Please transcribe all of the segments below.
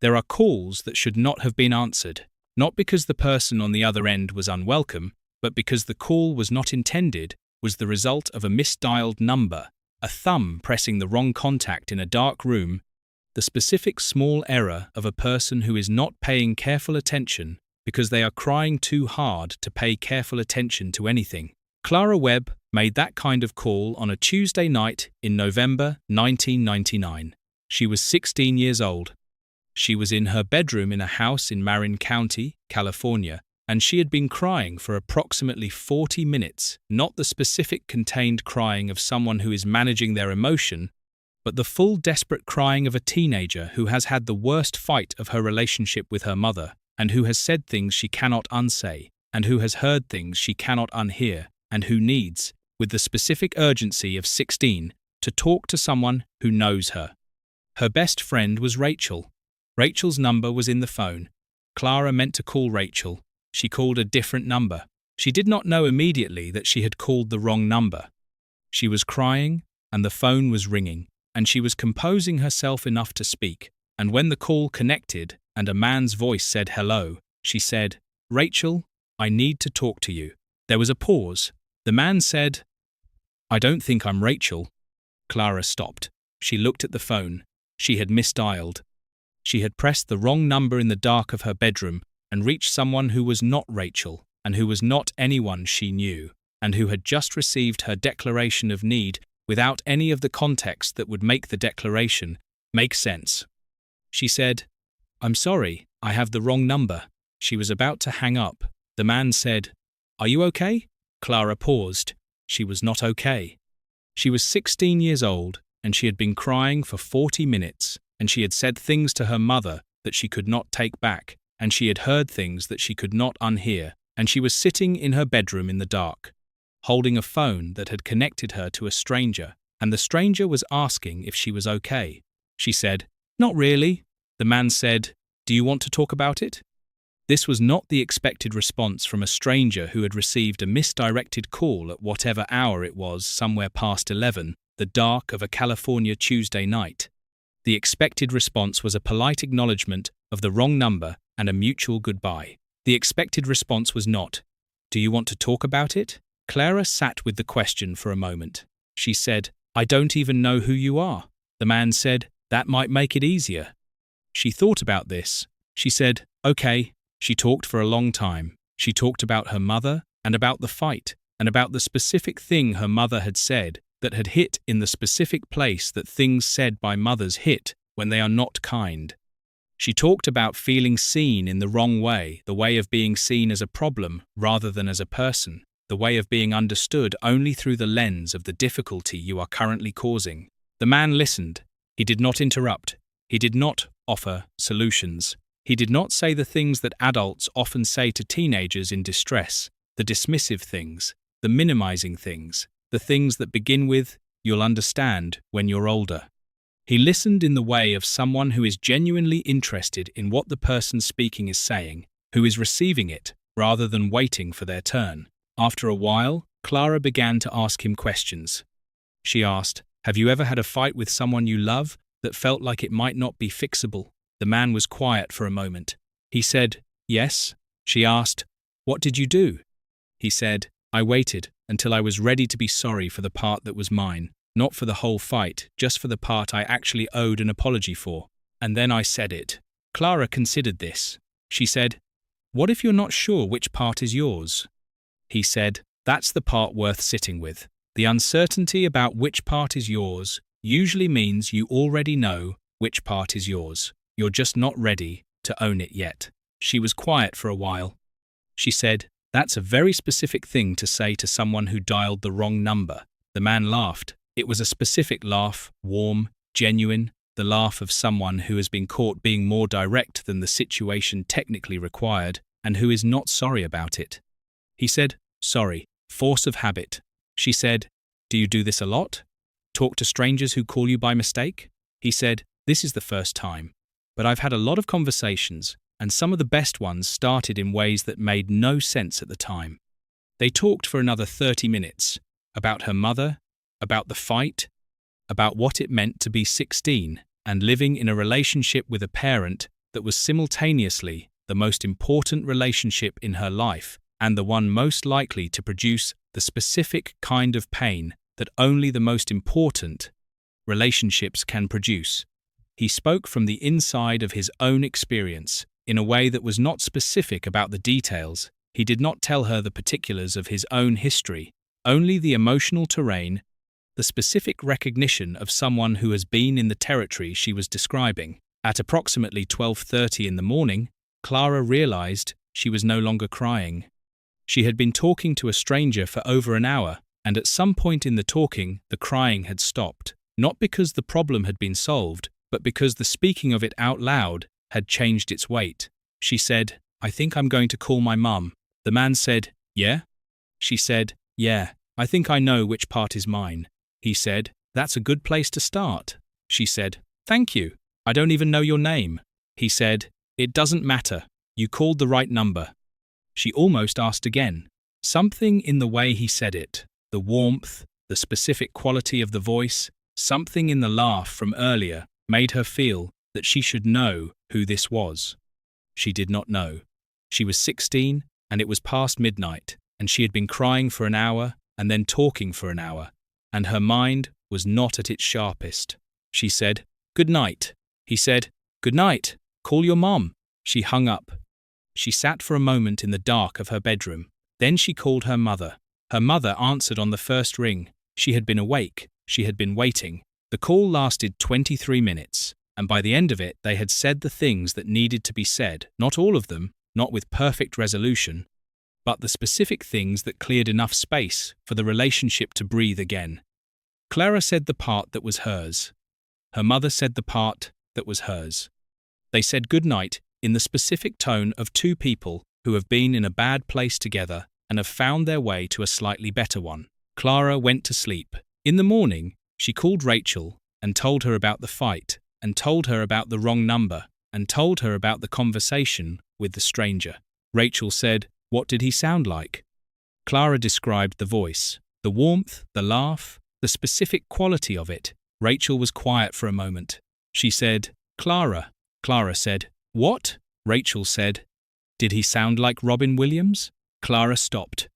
There are calls that should not have been answered, not because the person on the other end was unwelcome, but because the call was not intended, was the result of a misdialed number, a thumb pressing the wrong contact in a dark room, the specific small error of a person who is not paying careful attention because they are crying too hard to pay careful attention to anything. Clara Webb made that kind of call on a Tuesday night in November 1999. She was 16 years old. She was in her bedroom in a house in Marin County, California, and she had been crying for approximately 40 minutes, not the specific contained crying of someone who is managing their emotion, but the full desperate crying of a teenager who has had the worst fight of her relationship with her mother, and who has said things she cannot unsay, and who has heard things she cannot unhear, and who needs, with the specific urgency of 16, to talk to someone who knows her. Her best friend was Rachel. Rachel's number was in the phone. Clara meant to call Rachel. She called a different number. She did not know immediately that she had called the wrong number. She was crying, and the phone was ringing, and she was composing herself enough to speak, and when the call connected and a man's voice said hello, she said, "Rachel, I need to talk to you." There was a pause. The man said, "I don't think I'm Rachel." Clara stopped. She looked at the phone. She had misdialed. She had pressed the wrong number in the dark of her bedroom and reached someone who was not Rachel, and who was not anyone she knew, and who had just received her declaration of need without any of the context that would make the declaration make sense. She said, "I'm sorry, I have the wrong number." She was about to hang up. The man said, "Are you okay?" Clara paused. She was not okay. She was 16 years old, and she had been crying for 40 minutes, and she had said things to her mother that she could not take back, and she had heard things that she could not unhear, and she was sitting in her bedroom in the dark, holding a phone that had connected her to a stranger, and the stranger was asking if she was okay. She said, "Not really." The man said, "Do you want to talk about it?" This was not the expected response from a stranger who had received a misdirected call at whatever hour it was, somewhere past 11, the dark of a California Tuesday night. The expected response was a polite acknowledgement of the wrong number and a mutual goodbye. The expected response was not, "Do you want to talk about it?" Clara sat with the question for a moment. She said, "I don't even know who you are." The man said, "That might make it easier." She thought about this. She said, "Okay." She talked for a long time. She talked about her mother and about the fight and about the specific thing her mother had said that had hit in the specific place that things said by mothers hit when they are not kind. She talked about feeling seen in the wrong way, the way of being seen as a problem rather than as a person, the way of being understood only through the lens of the difficulty you are currently causing. The man listened. He did not interrupt. He did not offer solutions. He did not say the things that adults often say to teenagers in distress, the dismissive things, the minimizing things, the things that begin with, "You'll understand when you're older." He listened in the way of someone who is genuinely interested in what the person speaking is saying, who is receiving it, rather than waiting for their turn. After a while, Clara began to ask him questions. She asked, "Have you ever had a fight with someone you love that felt like it might not be fixable?" The man was quiet for a moment. He said, "Yes." She asked, "What did you do?" He said, "I waited until I was ready to be sorry for the part that was mine, not for the whole fight, just for the part I actually owed an apology for. And then I said it." Clara considered this. She said, "What if you're not sure which part is yours?" He said, "That's the part worth sitting with. The uncertainty about which part is yours usually means you already know which part is yours. You're just not ready to own it yet." She was quiet for a while. She said, "That's a very specific thing to say to someone who dialed the wrong number." The man laughed. It was a specific laugh, warm, genuine, the laugh of someone who has been caught being more direct than the situation technically required and who is not sorry about it. He said, "Sorry, force of habit." She said, "Do you do this a lot? Talk to strangers who call you by mistake?" He said, "This is the first time. But I've had a lot of conversations, and some of the best ones started in ways that made no sense at the time." They talked for another 30 minutes, about her mother, about the fight, about what it meant to be 16 and living in a relationship with a parent that was simultaneously the most important relationship in her life and the one most likely to produce the specific kind of pain that only the most important relationships can produce. He spoke from the inside of his own experience, in a way that was not specific about the details. He did not tell her the particulars of his own history, only the emotional terrain, the specific recognition of someone who has been in the territory she was describing. At approximately 12:30 in the morning, Clara realized she was no longer crying. She had been talking to a stranger for over an hour, and at some point in the talking, the crying had stopped. Not because the problem had been solved, but because the speaking of it out loud had changed its weight. She said, "I think I'm going to call my mum." The man said, "Yeah?" She said, "Yeah, I think I know which part is mine." He said, "That's a good place to start." She said, "Thank you. I don't even know your name." He said, "It doesn't matter. You called the right number." She almost asked again. Something in the way he said it, the warmth, the specific quality of the voice, something in the laugh from earlier, made her feel that she should know who this was. She did not know. She was 16, and it was past midnight, and she had been crying for an hour and then talking for an hour, and her mind was not at its sharpest. She said, "Good night." He said, "Good night. Call your mom." She hung up. She sat for a moment in the dark of her bedroom. Then she called her mother. Her mother answered on the first ring. She had been awake. She had been waiting. The call lasted 23 minutes, and by the end of it they had said the things that needed to be said, not all of them, not with perfect resolution, but the specific things that cleared enough space for the relationship to breathe again. Clara said the part that was hers. Her mother said the part that was hers. They said goodnight in the specific tone of two people who have been in a bad place together and have found their way to a slightly better one. Clara went to sleep. In the morning, she called Rachel and told her about the fight, and told her about the wrong number, and told her about the conversation with the stranger. Rachel said, "What did he sound like?" Clara described the voice, the warmth, the laugh, the specific quality of it. Rachel was quiet for a moment. She said, "Clara." Clara said, "What?" Rachel said, "Did he sound like Robin Williams?" Clara stopped.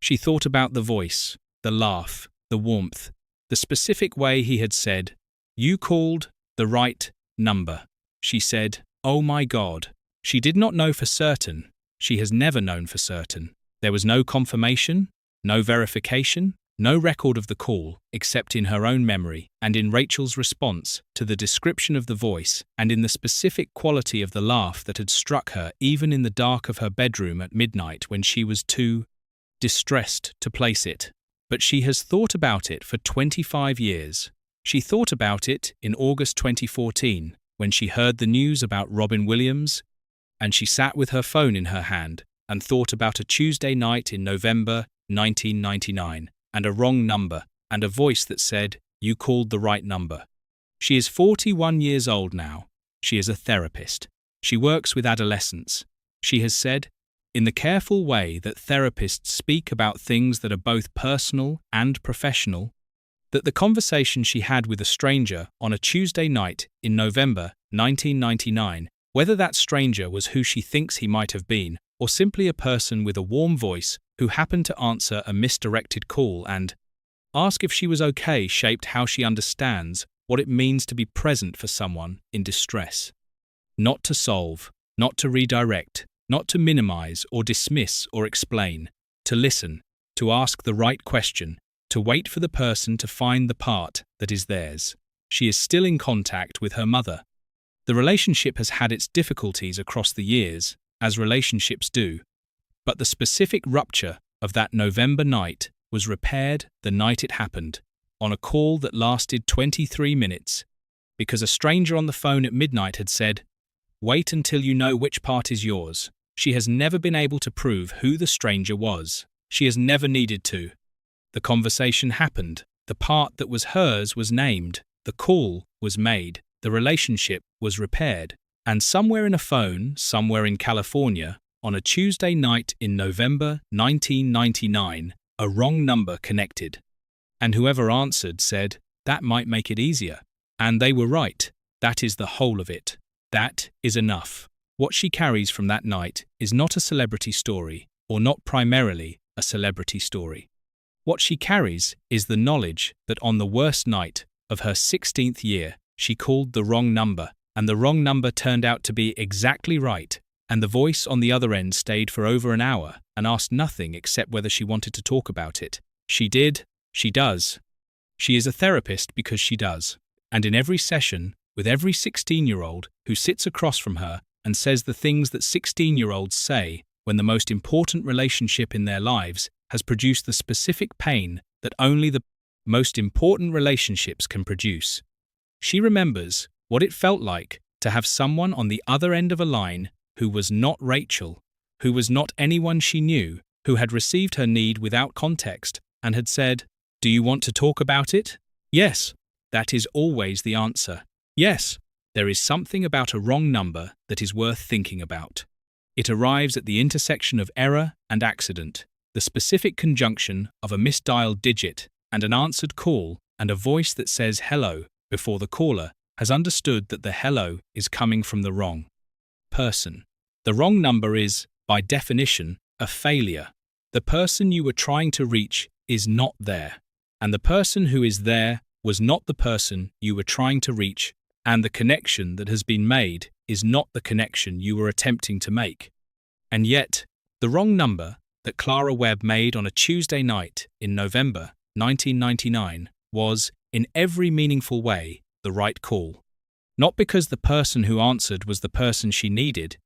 She thought about the voice, the laugh, the warmth, the specific way he had said, "You called the right number." She said, "Oh my God." She did not know for certain. She has never known for certain. There was no confirmation, no verification, no record of the call, except in her own memory and in Rachel's response to the description of the voice and in the specific quality of the laugh that had struck her even in the dark of her bedroom at midnight when she was too distressed to place it. But she has thought about it for 25 years. She thought about it in August 2014 when she heard the news about Robin Williams, and she sat with her phone in her hand and thought about a Tuesday night in November 1999 and a wrong number and a voice that said, "You called the right number." She is 41 years old now. She is a therapist. She works with adolescents. She has said, in the careful way that therapists speak about things that are both personal and professional, that the conversation she had with a stranger on a Tuesday night in November 1999, whether that stranger was who she thinks he might have been, or simply a person with a warm voice who happened to answer a misdirected call and ask if she was okay, shaped how she understands what it means to be present for someone in distress. Not to solve, not to redirect, not to minimize or dismiss or explain, to listen, to ask the right question, to wait for the person to find the part that is theirs. She is still in contact with her mother. The relationship has had its difficulties across the years, as relationships do, but the specific rupture of that November night was repaired the night it happened, on a call that lasted 23 minutes, because a stranger on the phone at midnight had said, "Wait until you know which part is yours." She has never been able to prove who the stranger was. She has never needed to. The conversation happened. The part that was hers was named. The call was made. The relationship was repaired. And somewhere in a phone, somewhere in California, on a Tuesday night in November 1999, a wrong number connected. And whoever answered said, "That might make it easier." And they were right. That is the whole of it. That is enough. What she carries from that night is not a celebrity story, or not primarily a celebrity story. What she carries is the knowledge that on the worst night of her 16th year, she called the wrong number, and the wrong number turned out to be exactly right, and the voice on the other end stayed for over an hour and asked nothing except whether she wanted to talk about it. She did. She does. She is a therapist because she does. And in every session, with every 16-year-old who sits across from her and says the things that 16-year-olds say when the most important relationship in their lives has produced the specific pain that only the most important relationships can produce. She remembers what it felt like to have someone on the other end of a line who was not Rachel, who was not anyone she knew, who had received her need without context and had said, "Do you want to talk about it?" Yes, that is always the answer. Yes, there is something about a wrong number that is worth thinking about. It arrives at the intersection of error and accident, the specific conjunction of a misdialed digit and an answered call and a voice that says hello before the caller has understood that the hello is coming from the wrong person. The wrong number is, by definition, a failure. The person you were trying to reach is not there, and the person who is there was not the person you were trying to reach, and the connection that has been made is not the connection you were attempting to make. And yet, the wrong number that Clara Webb made on a Tuesday night in November 1999 was, in every meaningful way, the right call. Not because the person who answered was the person she needed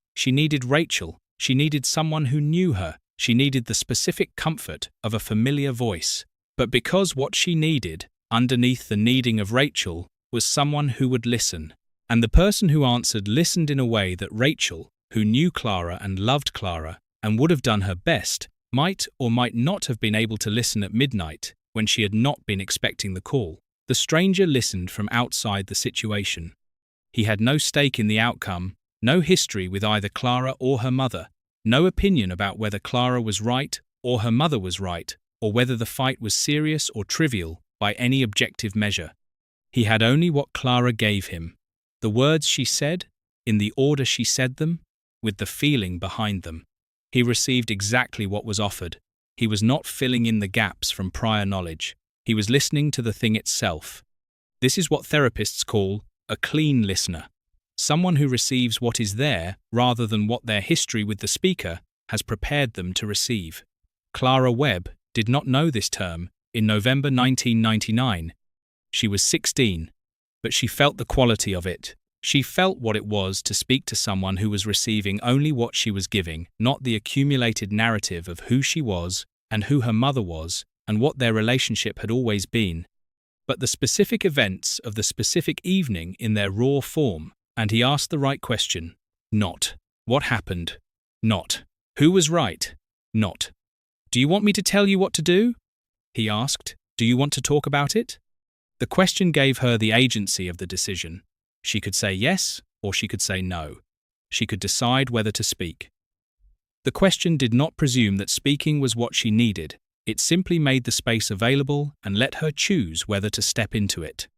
Rachel, she needed someone who knew her, she needed the specific comfort of a familiar voice, but because what she needed, underneath the needing of Rachel, was someone who would listen. And the person who answered listened in a way that Rachel, who knew Clara and loved Clara and would have done her best, might or might not have been able to listen at midnight when she had not been expecting the call. The stranger listened from outside the situation. He had no stake in the outcome, no history with either Clara or her mother, no opinion about whether Clara was right or her mother was right, or whether the fight was serious or trivial by any objective measure. He had only what Clara gave him, the words she said, in the order she said them, with the feeling behind them. He received exactly what was offered. He was not filling in the gaps from prior knowledge. He was listening to the thing itself. This is what therapists call a clean listener, someone who receives what is there rather than what their history with the speaker has prepared them to receive. Clara Webb did not know this term in November 1999. She was 16, but she felt the quality of it. She felt what it was to speak to someone who was receiving only what she was giving, not the accumulated narrative of who she was and who her mother was and what their relationship had always been, but the specific events of the specific evening in their raw form. And he asked the right question. Not, what happened? Not, who was right? Not, do you want me to tell you what to do? He asked, do you want to talk about it? The question gave her the agency of the decision. She could say yes, or she could say no. She could decide whether to speak. The question did not presume that speaking was what she needed. It simply made the space available and let her choose whether to step into it.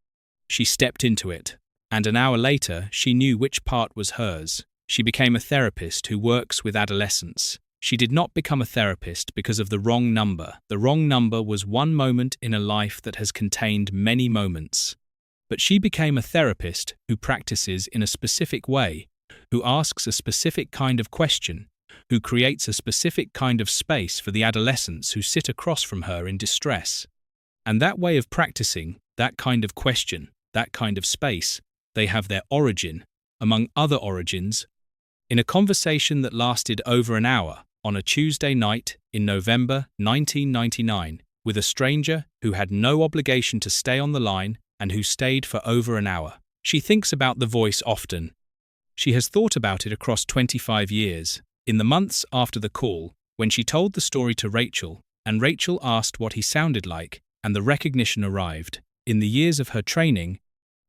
She stepped into it, and an hour later she knew which part was hers. She became a therapist who works with adolescents. She did not become a therapist because of the wrong number. The wrong number was one moment in a life that has contained many moments. But she became a therapist who practices in a specific way, who asks a specific kind of question, who creates a specific kind of space for the adolescents who sit across from her in distress. And that way of practicing, that kind of question, that kind of space, they have their origin, among other origins, in a conversation that lasted over an hour on a Tuesday night in November 1999 with a stranger who had no obligation to stay on the line and who stayed for over an hour. She thinks about the voice often. She has thought about it across 25 years. In the months after the call, when she told the story to Rachel, and Rachel asked what he sounded like, and the recognition arrived. In the years of her training,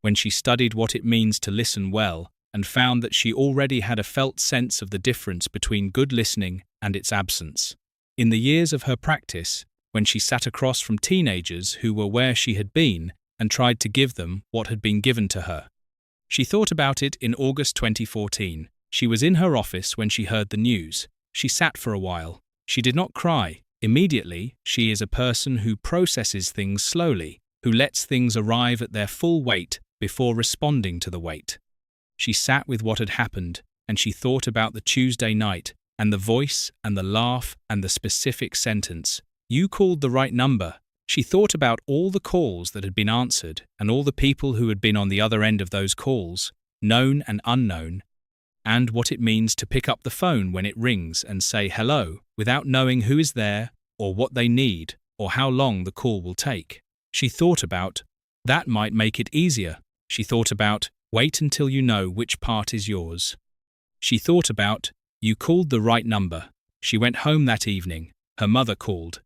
when she studied what it means to listen well, and found that she already had a felt sense of the difference between good listening and its absence. In the years of her practice, when she sat across from teenagers who were where she had been and tried to give them what had been given to her. She thought about it in August 2014. She was in her office when she heard the news. She sat for a while. She did not cry. Immediately, she is a person who processes things slowly, who lets things arrive at their full weight before responding to the weight. She sat with what had happened, and she thought about the Tuesday night, and the voice, and the laugh, and the specific sentence. You called the right number. She thought about all the calls that had been answered, and all the people who had been on the other end of those calls, known and unknown, and what it means to pick up the phone when it rings and say hello without knowing who is there, or what they need, or how long the call will take. She thought about, that might make it easier. She thought about, wait until you know which part is yours. She thought about, you called the right number. She went home that evening. Her mother called.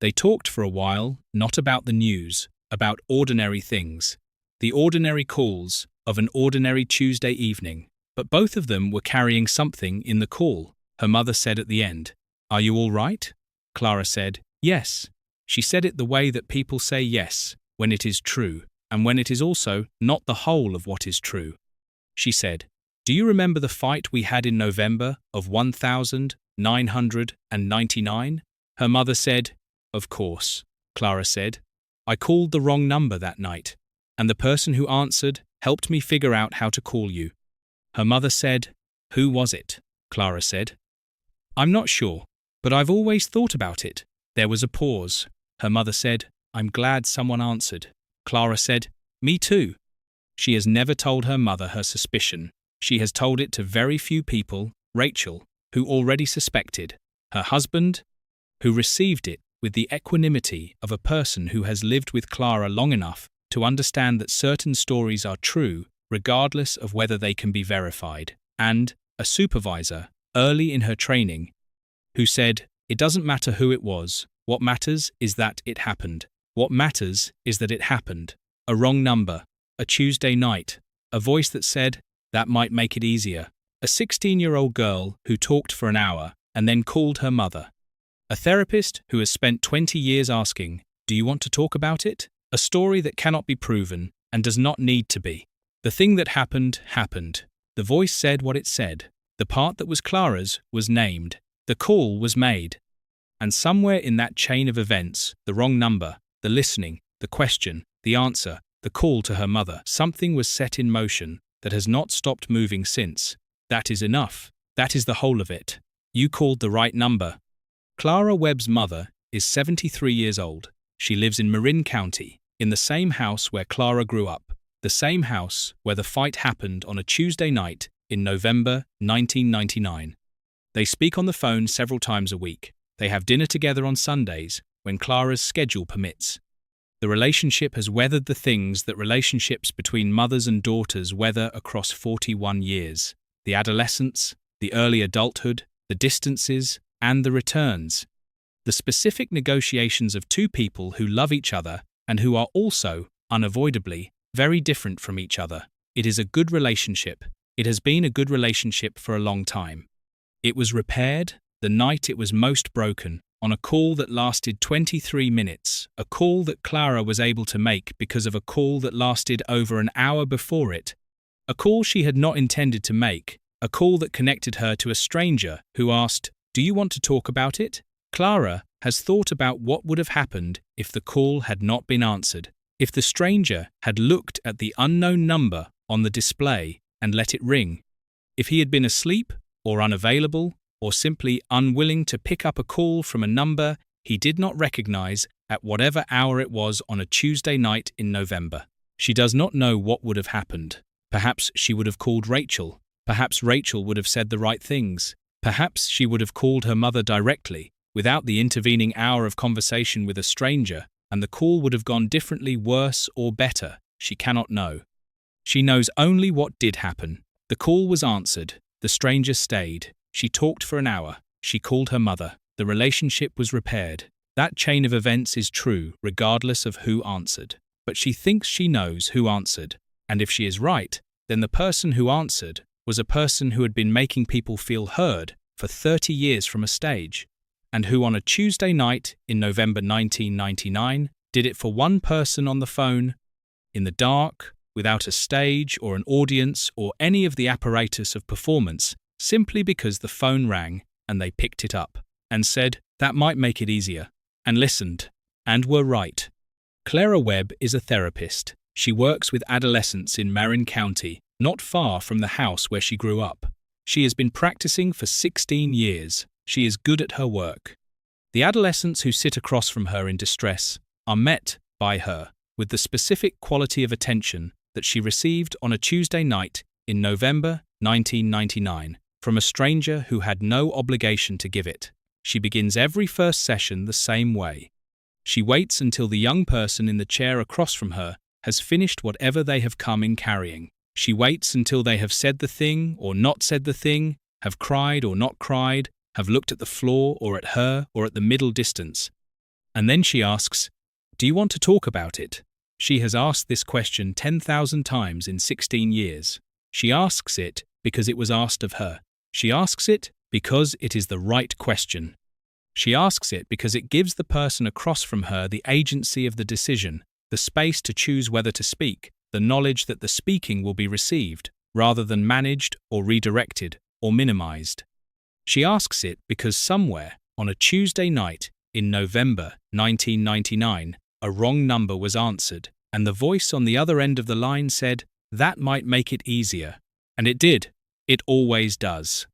They talked for a while, not about the news, about ordinary things. The ordinary calls of an ordinary Tuesday evening. But both of them were carrying something in the call. Her mother said at the end, "Are you all right?" Clara said, "Yes." She said it the way that people say yes, when it is true, and when it is also not the whole of what is true. She said, "Do you remember the fight we had in November of 1999? Her mother said, "Of course." Clara said, "I called the wrong number that night, and the person who answered helped me figure out how to call you." Her mother said, "Who was it?" Clara said, "I'm not sure, but I've always thought about it." There was a pause. Her mother said, "I'm glad someone answered." Clara said, "Me too." She has never told her mother her suspicion. She has told it to very few people, Rachel, who already suspected, her husband, who received it with the equanimity of a person who has lived with Clara long enough to understand that certain stories are true regardless of whether they can be verified, and a supervisor, early in her training, who said, "It doesn't matter who it was, what matters is that it happened. What matters is that it happened. A wrong number, a Tuesday night, a voice that said, that might make it easier. A 16-year-old girl who talked for an hour and then called her mother. A therapist who has spent 20 years asking, do you want to talk about it? A story that cannot be proven and does not need to be. The thing that happened, happened. The voice said what it said. The part that was Clara's was named. The call was made. And somewhere in that chain of events, the wrong number, the listening, the question, the answer, the call to her mother, something was set in motion that has not stopped moving since. That is enough. That is the whole of it. You called the right number. Clara Webb's mother is 73 years old. She lives in Marin County, in the same house where Clara grew up. The same house where the fight happened on a Tuesday night in November 1999. They speak on the phone several times a week. They have dinner together on Sundays when Clara's schedule permits. The relationship has weathered the things that relationships between mothers and daughters weather across 41 years. The adolescence, the early adulthood, the distances, and the returns. The specific negotiations of two people who love each other and who are also, unavoidably, very different from each other. It is a good relationship. It has been a good relationship for a long time. It was repaired the night it was most broken, on a call that lasted 23 minutes, a call that Clara was able to make because of a call that lasted over an hour before it, a call she had not intended to make, a call that connected her to a stranger who asked, "Do you want to talk about it?" Clara has thought about what would have happened if the call had not been answered. If the stranger had looked at the unknown number on the display and let it ring, if he had been asleep or unavailable or simply unwilling to pick up a call from a number he did not recognize at whatever hour it was on a Tuesday night in November. She does not know what would have happened. Perhaps she would have called Rachel. Perhaps Rachel would have said the right things. Perhaps she would have called her mother directly, without the intervening hour of conversation with a stranger, and the call would have gone differently, worse or better. She cannot know. She knows only what did happen. The call was answered. The stranger stayed. She talked for an hour. She called her mother. The relationship was repaired. That chain of events is true, regardless of who answered. But she thinks she knows who answered. And if she is right, then the person who answered was a person who had been making people feel heard for 30 years from a stage, and who on a Tuesday night in November 1999 did it for one person on the phone, in the dark, without a stage or an audience or any of the apparatus of performance, simply because the phone rang and they picked it up and said, "That might make it easier," and listened, and were right. Clara Webb is a therapist. She works with adolescents in Marin County, not far from the house where she grew up. She has been practicing for 16 years. She is good at her work. The adolescents who sit across from her in distress are met by her with the specific quality of attention that she received on a Tuesday night in November 1999 from a stranger who had no obligation to give it. She begins every first session the same way. She waits until the young person in the chair across from her has finished whatever they have come in carrying. She waits until they have said the thing or not said the thing, have cried or not cried, have looked at the floor or at her or at the middle distance. And then she asks, "Do you want to talk about it?" She has asked this question 10,000 times in 16 years. She asks it because it was asked of her. She asks it because it is the right question. She asks it because it gives the person across from her the agency of the decision, the space to choose whether to speak, the knowledge that the speaking will be received, rather than managed or redirected or minimized. She asks it because somewhere, on a Tuesday night in November 1999, a wrong number was answered, and the voice on the other end of the line said, "That might make it easier." And it did. It always does.